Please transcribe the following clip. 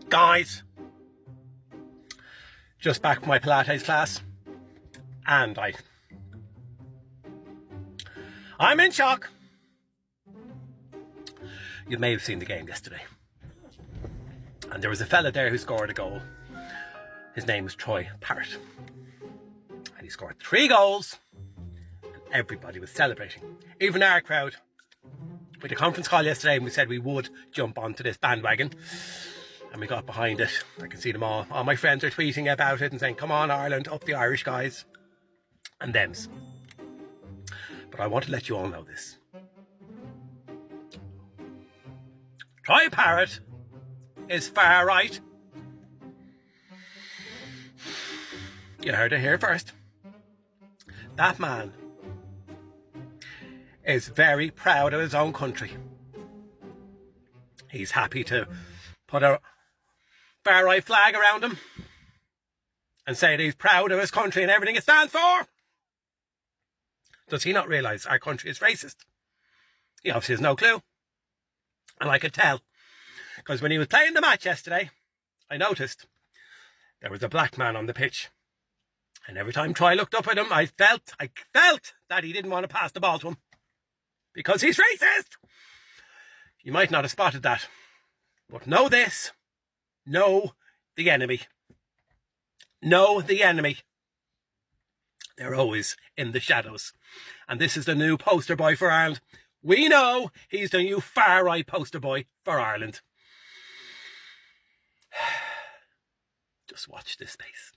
Guys, just back from my Pilates class, and I'm in shock. You may have seen the game yesterday, and there was a fella there who scored a goal. His name was Parrot, and he scored 3 goals, and everybody was celebrating, even our crowd. We had a conference call yesterday and we said we would jump onto this bandwagon, and we got behind it. I can see them all my friends are tweeting about it and saying, come on Ireland, up the Irish guys and thems. But I want to let you all know this. Parrot is far right. You heard it here first. That man is very proud of his own country. He's happy to put a far right flag around him and say that he's proud of his country and everything it stands for. Does he not realise our country is racist? He obviously has no clue. And I could tell, because when he was playing the match yesterday, I noticed there was a black man on the pitch. And every time Troy looked up at him, I felt that he didn't want to pass the ball to him, because he's racist. You might not have spotted that, but know this. Know the enemy. Know the enemy. They're always in the shadows. And this is the new poster boy for Ireland. We know he's the new far right poster boy for Ireland. Just watch this space.